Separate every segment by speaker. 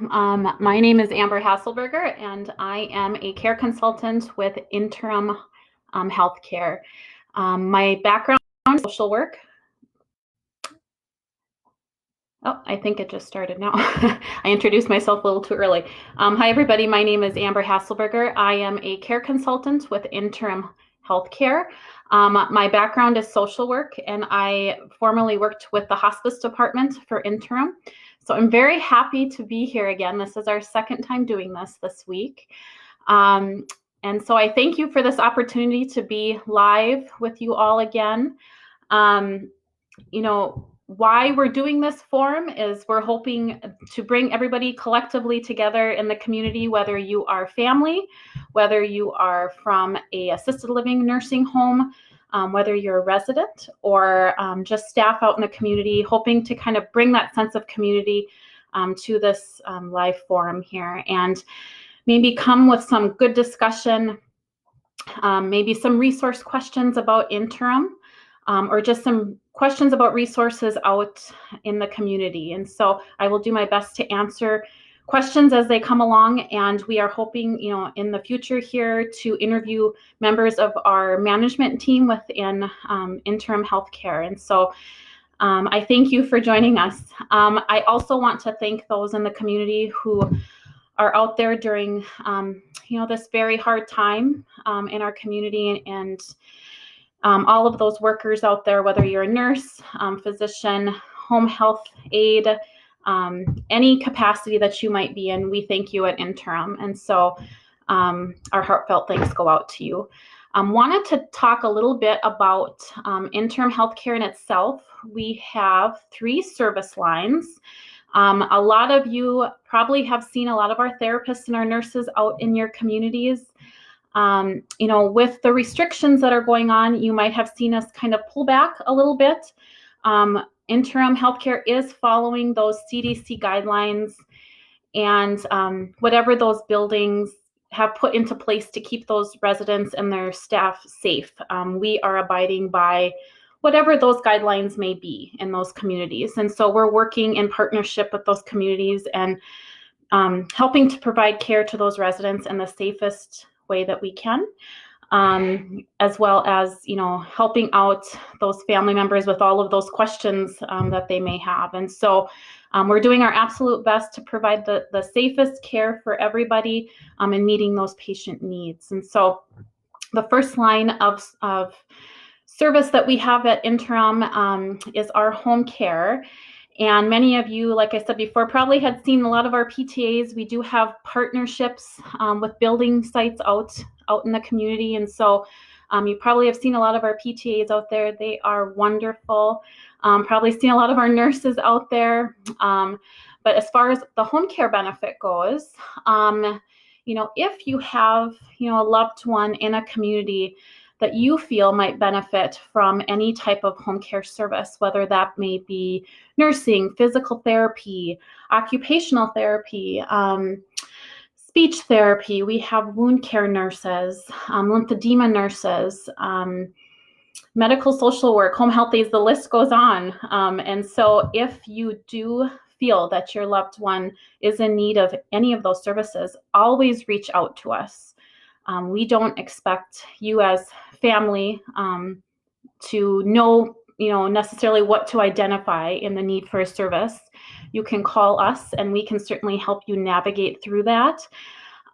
Speaker 1: My name is Amber Hasselberger, and I am a care consultant with Interim HealthCare. My background is social work. Oh, I think it just started now. I introduced myself a little too early. Hi, everybody. My name is Amber Hasselberger. I am a care consultant with Interim HealthCare. My background is social work, and I formerly worked with the hospice department for Interim. So I'm very happy to be here again. This is our second time doing this week. And so I thank you for this opportunity to be live with you all again. Why we're doing this forum is we're hoping to bring everybody collectively together in the community, whether you are family, whether you are from a assisted living nursing home, whether you're a resident or just staff out in the community, hoping to kind of bring that sense of community to this live forum here, and maybe come with some good discussion, maybe some resource questions about Interim, or just some questions about resources out in the community. And so I will do my best to answer questions as they come along, and we are hoping, in the future here to interview members of our management team within Interim HealthCare. And so I thank you for joining us. I also want to thank those in the community who are out there during, this very hard time in our community, and all of those workers out there, whether you're a nurse, physician, home health aide, any capacity that you might be in, we thank you at Interim. And so our heartfelt thanks go out to you. Wanted to talk a little bit about Interim HealthCare in itself. We have 3 service lines. A lot of you probably have seen a lot of our therapists and our nurses out in your communities. With the restrictions that are going on, you might have seen us kind of pull back a little bit. Interim HealthCare is following those CDC guidelines and whatever those buildings have put into place to keep those residents and their staff safe. We are abiding by whatever those guidelines may be in those communities. And so we're working in partnership with those communities and helping to provide care to those residents in the safest way that we can, as well as, helping out those family members with all of those questions that they may have. And so we're doing our absolute best to provide the safest care for everybody and meeting those patient needs. And so the first line of service that we have at Interim is our home care. And many of you, like I said before, probably had seen a lot of our PTAs. We do have partnerships with building sites out in the community. And so you probably have seen a lot of our PTAs out there. They are wonderful. Probably seen a lot of our nurses out there. But as far as the home care benefit goes, if you have, a loved one in a community that you feel might benefit from any type of home care service, whether that may be nursing, physical therapy, occupational therapy, speech therapy. We have wound care nurses, lymphedema nurses, medical social work, home health aides, the list goes on. And so if you do feel that your loved one is in need of any of those services, always reach out to us. We don't expect you as family to know, necessarily what to identify in the need for a service. You can call us and we can certainly help you navigate through that.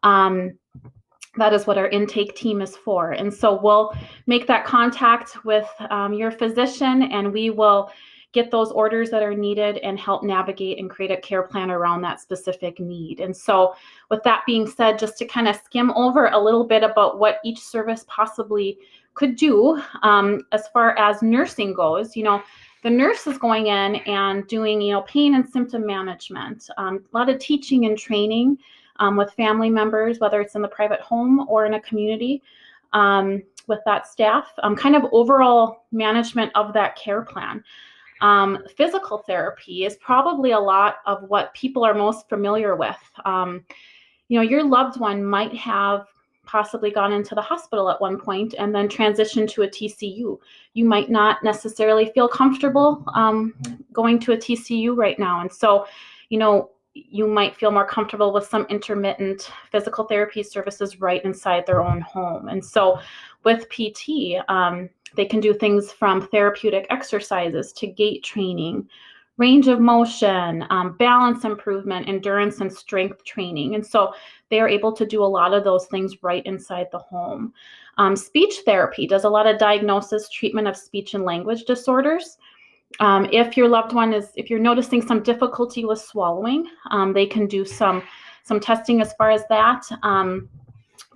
Speaker 1: That is what our intake team is for. And so we'll make that contact with your physician, and we will get those orders that are needed and help navigate and create a care plan around that specific need. And so with that being said, just to kind of skim over a little bit about what each service possibly could do as far as nursing goes, the nurse is going in and doing, pain and symptom management, a lot of teaching and training with family members, whether it's in the private home or in a community with that staff, kind of overall management of that care plan. Physical therapy is probably a lot of what people are most familiar with. Your loved one might have possibly gone into the hospital at one point and then transitioned to a TCU. You might not necessarily feel comfortable going to a TCU right now. And so, you might feel more comfortable with some intermittent physical therapy services right inside their own home. And so with PT, they can do things from therapeutic exercises to gait training, range of motion, balance improvement, endurance, and strength training. And so they are able to do a lot of those things right inside the home. Speech therapy does a lot of diagnosis, treatment of speech and language disorders. If your loved one if you're noticing some difficulty with swallowing, they can do some testing as far as that,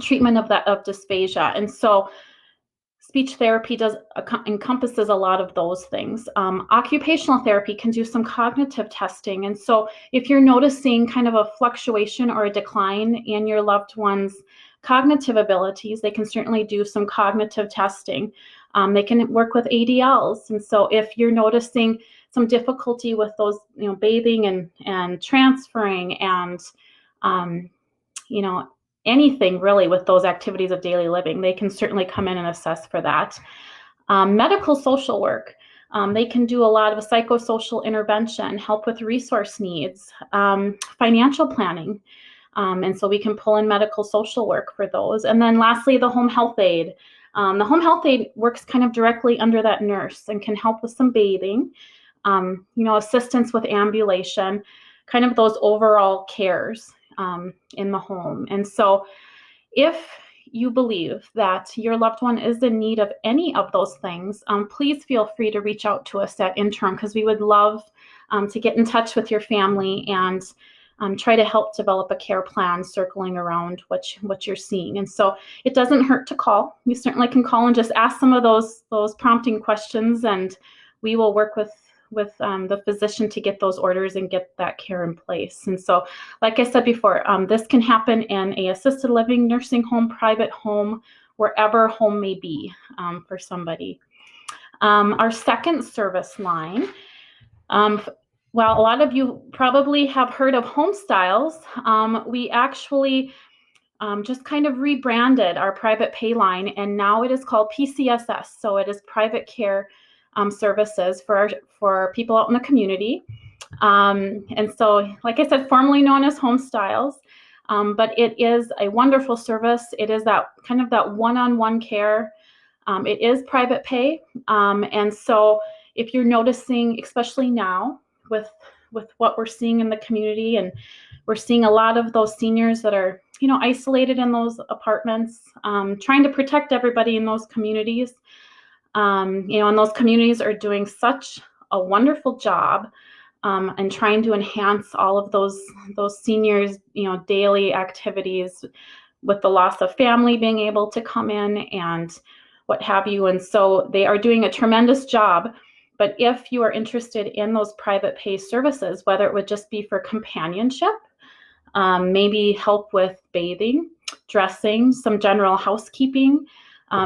Speaker 1: treatment of dysphagia. And so speech therapy encompasses a lot of those things. Occupational therapy can do some cognitive testing. And so if you're noticing kind of a fluctuation or a decline in your loved one's cognitive abilities, they can certainly do some cognitive testing. They can work with ADLs. And so if you're noticing some difficulty with those, bathing and transferring and, anything really with those activities of daily living, they can certainly come in and assess for that. Medical social work, they can do a lot of psychosocial intervention, help with resource needs, financial planning. And so we can pull in medical social work for those. And then lastly, the home health aide. The home health aide works kind of directly under that nurse and can help with some bathing, assistance with ambulation, kind of those overall cares in the home. And so if you believe that your loved one is in need of any of those things, please feel free to reach out to us at Interim, because we would love to get in touch with your family and try to help develop a care plan circling around what you're seeing. And so it doesn't hurt to call. You certainly can call and just ask some of those prompting questions, and we will work with the physician to get those orders and get that care in place. And so, like I said before, this can happen in a assisted living, nursing home, private home, wherever home may be for somebody. Our second service line, well, a lot of you probably have heard of HomeStyles. We actually just kind of rebranded our private pay line, and now it is called PCSS. So it is private care services for people out in the community. And so, like I said, formerly known as HomeStyles, but it is a wonderful service. It is that kind of that one-on-one care. It is private pay. And so if you're noticing, especially now with what we're seeing in the community, and we're seeing a lot of those seniors that are, isolated in those apartments, trying to protect everybody in those communities. And those communities are doing such a wonderful job and trying to enhance all of those seniors, daily activities with the loss of family being able to come in and what have you. And so they are doing a tremendous job. But if you are interested in those private pay services, whether it would just be for companionship, maybe help with bathing, dressing, some general housekeeping,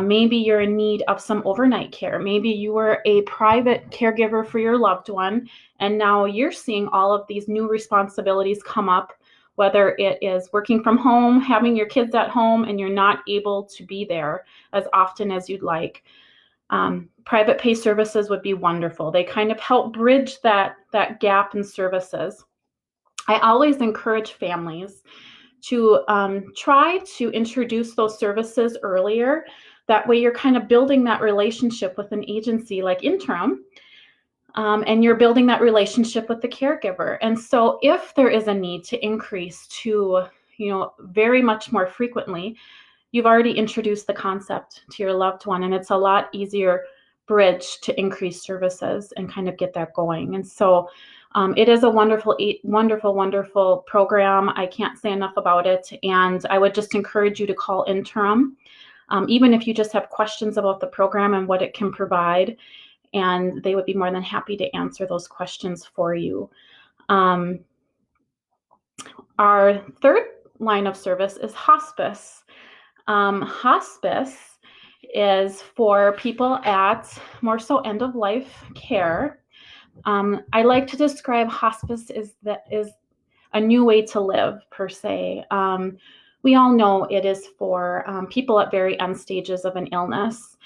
Speaker 1: maybe you're in need of some overnight care. Maybe you were a private caregiver for your loved one, and now you're seeing all of these new responsibilities come up, whether it is working from home, having your kids at home, and you're not able to be there as often as you'd like. Private pay services would be wonderful. They kind of help bridge that gap in services. I always encourage families to try to introduce those services earlier. That way you're kind of building that relationship with an agency like Interim, and you're building that relationship with the caregiver. And so if there is a need to increase to, very much more frequently, you've already introduced the concept to your loved one, and it's a lot easier bridge to increase services and kind of get that going. And so it is a wonderful, wonderful, wonderful program. I can't say enough about it. And I would just encourage you to call Interim, even if you just have questions about the program and what it can provide. And they would be more than happy to answer those questions for you. Our third line of service is hospice. Hospice is for people at more so end-of-life care. I like to describe hospice is a new way to live, per se. We all know it is for people at very end stages of an illness,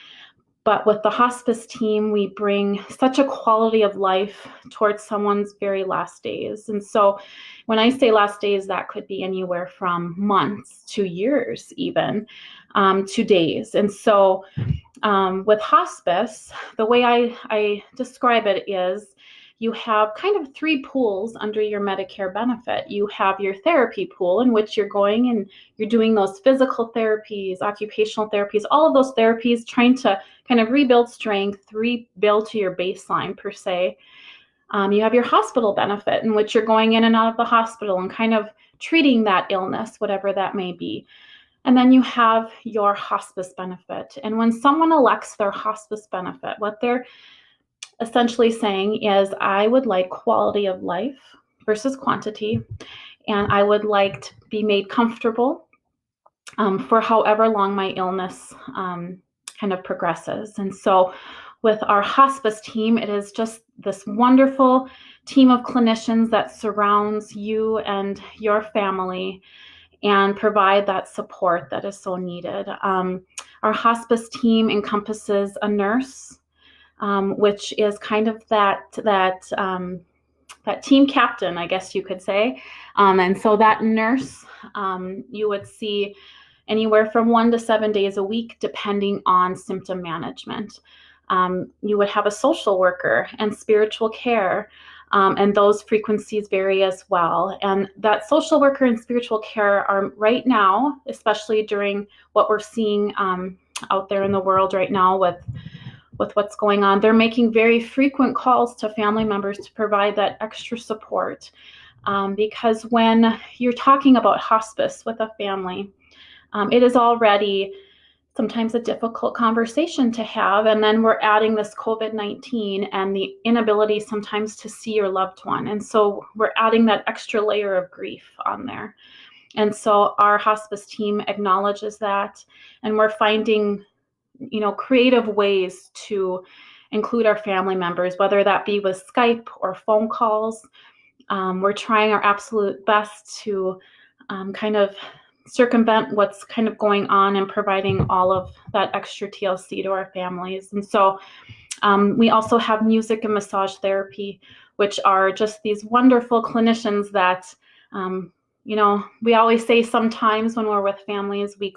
Speaker 1: But with the hospice team, we bring such a quality of life towards someone's very last days. And so when I say last days, that could be anywhere from months to years, even to days. And so with hospice, the way I describe it is you have kind of three pools under your Medicare benefit. You have your therapy pool, in which you're going and you're doing those physical therapies, occupational therapies, all of those therapies, trying to kind of rebuild strength, rebuild to your baseline per se. You have your hospital benefit, in which you're going in and out of the hospital and kind of treating that illness, whatever that may be. And then you have your hospice benefit. And when someone elects their hospice benefit, what they're essentially saying is, I would like quality of life versus quantity, and I would like to be made comfortable for however long my illness kind of progresses. And so with our hospice team, it is just this wonderful team of clinicians that surrounds you and your family and provide that support that is so needed. Our hospice team encompasses a nurse, which is kind of that team captain, I guess you could say. And so that nurse, you would see anywhere from 1 to 7 days a week, depending on symptom management. You would have a social worker and spiritual care, and those frequencies vary as well. And that social worker and spiritual care are right now, especially during what we're seeing out there in the world right now with what's going on, they're making very frequent calls to family members to provide that extra support. Because when you're talking about hospice with a family, it is already sometimes a difficult conversation to have. And then we're adding this COVID-19 and the inability sometimes to see your loved one. And so we're adding that extra layer of grief on there. And so our hospice team acknowledges that, and we're finding, creative ways to include our family members, whether that be with Skype or phone calls. We're trying our absolute best to kind of circumvent what's kind of going on and providing all of that extra TLC to our families. And so we also have music and massage therapy, which are just these wonderful clinicians that, we always say sometimes when we're with families, we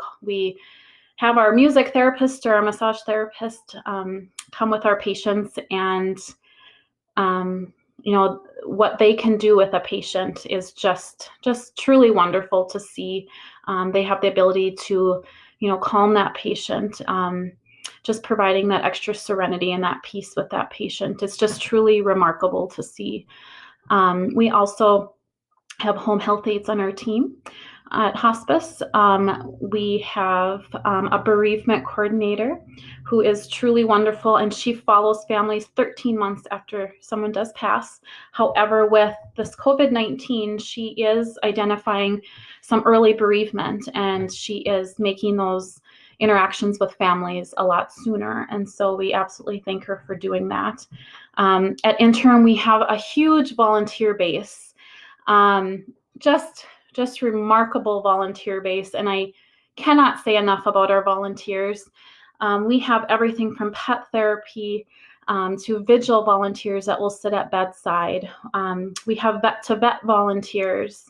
Speaker 1: have our music therapist or our massage therapist come with our patients, and what they can do with a patient is just truly wonderful to see. They have the ability to, calm that patient, just providing that extra serenity and that peace with that patient. It's just truly remarkable to see. We also have home health aides on our team at hospice. We have a bereavement coordinator who is truly wonderful, and she follows families 13 months after someone does pass. However, with this COVID-19, she is identifying some early bereavement, and she is making those interactions with families a lot sooner. And so we absolutely thank her for doing that. At Interim, we have a huge volunteer base. Just remarkable volunteer base, and I cannot say enough about our volunteers. We have everything from pet therapy to vigil volunteers that will sit at bedside. We have vet-to-vet volunteers.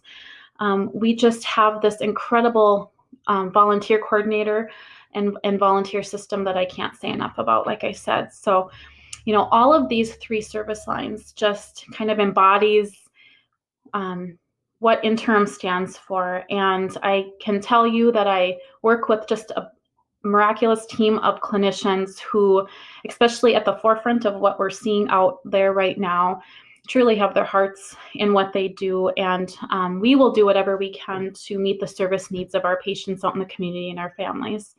Speaker 1: We just have this incredible volunteer coordinator and volunteer system that I can't say enough about, like I said. So, all of these three service lines just kind of embodies what Interim stands for. And I can tell you that I work with just a miraculous team of clinicians who, especially at the forefront of what we're seeing out there right now, truly have their hearts in what they do. And we will do whatever we can to meet the service needs of our patients out in the community and our families.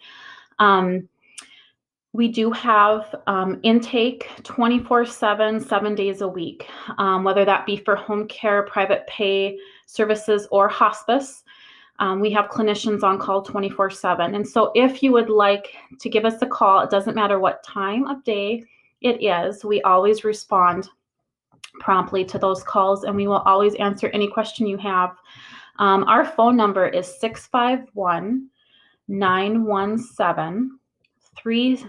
Speaker 1: We do have intake 24/7, 7 days a week, whether that be for home care, private pay services, or hospice. We have clinicians on call 24/7. And so if you would like to give us a call, it doesn't matter what time of day it is, we always respond promptly to those calls, and we will always answer any question you have. Our phone number is 651-917-3.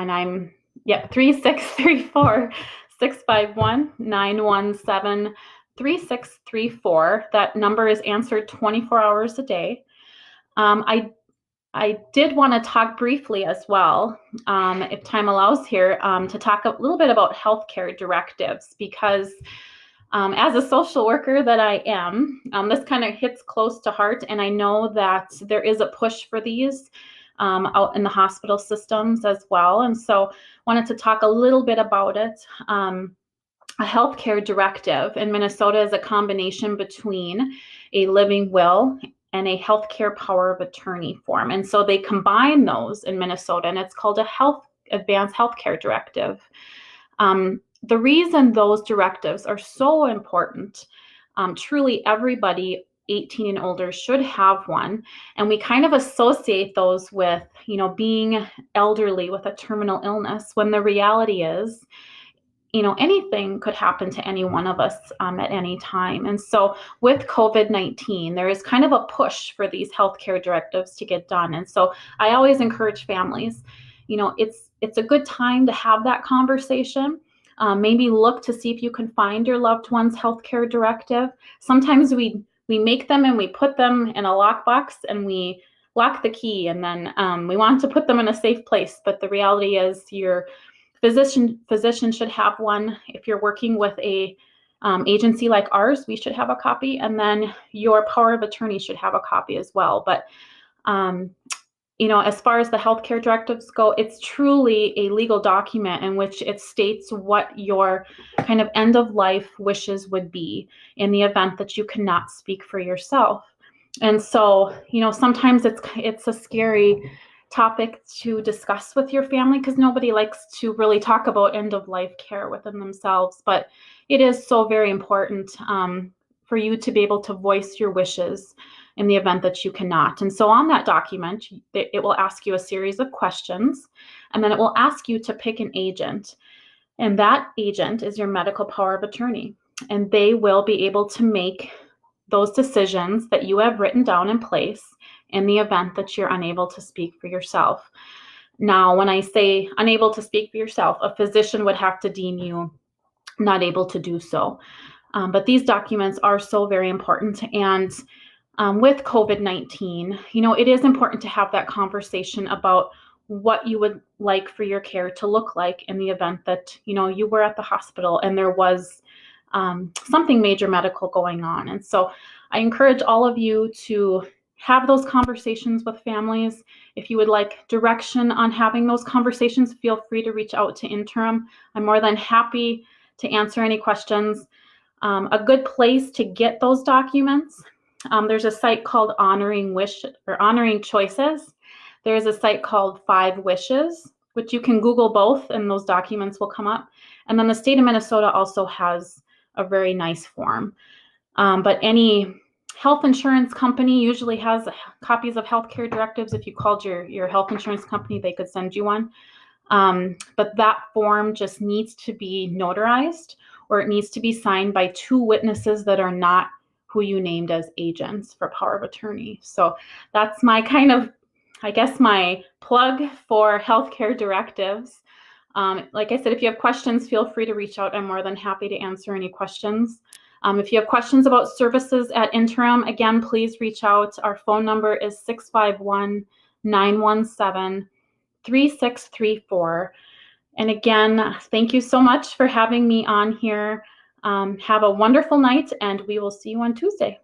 Speaker 1: and I'm 3634-651-917-3634. That number is answered 24 hours a day. I did want to talk briefly as well, if time allows here, to talk a little bit about healthcare directives, because as a social worker that I am, this kind of hits close to heart, and I know that there is a push for these out in the hospital systems as well, and so wanted to talk a little bit about it. A healthcare directive in Minnesota is a combination between a living will and a healthcare power of attorney form. And so they combine those in Minnesota, and it's called a advanced healthcare directive. The reason those directives are so important, truly everybody 18 and older should have one. And we kind of associate those with, being elderly with a terminal illness, when the reality is, anything could happen to any one of us at any time. And so with COVID-19, there is kind of a push for these healthcare directives to get done. And so I always encourage families, it's a good time to have that conversation. Maybe look to see if you can find your loved one's healthcare directive. Sometimes we make them and we put them in a lockbox and we lock the key, and then we want to put them in a safe place. But the reality is your physician should have one. If you're working with a agency like ours, we should have a copy, and then your power of attorney should have a copy as well. But as far as the healthcare directives go, it's truly a legal document in which it states what your kind of end of life wishes would be in the event that you cannot speak for yourself. And so, sometimes it's a scary topic to discuss with your family, because nobody likes to really talk about end of life care within themselves. But it is so very important for you to be able to voice your wishes in the event that you cannot. And so on that document, it will ask you a series of questions, and then it will ask you to pick an agent. And that agent is your medical power of attorney, and they will be able to make those decisions that you have written down in place in the event that you're unable to speak for yourself. Now, when I say unable to speak for yourself, a physician would have to deem you not able to do so. But these documents are so very important. And with COVID-19, it is important to have that conversation about what you would like for your care to look like in the event that, you were at the hospital and there was something major medical going on. And so I encourage all of you to have those conversations with families. If you would like direction on having those conversations, feel free to reach out to Interim. I'm more than happy to answer any questions. A good place to get those documents, there's a site called Honoring Choices. There's a site called 5 Wishes, which you can Google both and those documents will come up. And then the state of Minnesota also has a very nice form. But any health insurance company usually has copies of healthcare directives. If you called your health insurance company, they could send you one. But that form just needs to be notarized, or it needs to be signed by 2 witnesses that are not who you named as agents for power of attorney. So that's my kind of, my plug for healthcare directives. Like I said, if you have questions, feel free to reach out. I'm more than happy to answer any questions. If you have questions about services at Interim, again, please reach out. Our phone number is 651-917-3634. And again, thank you so much for having me on here. Have a wonderful night, and we will see you on Tuesday.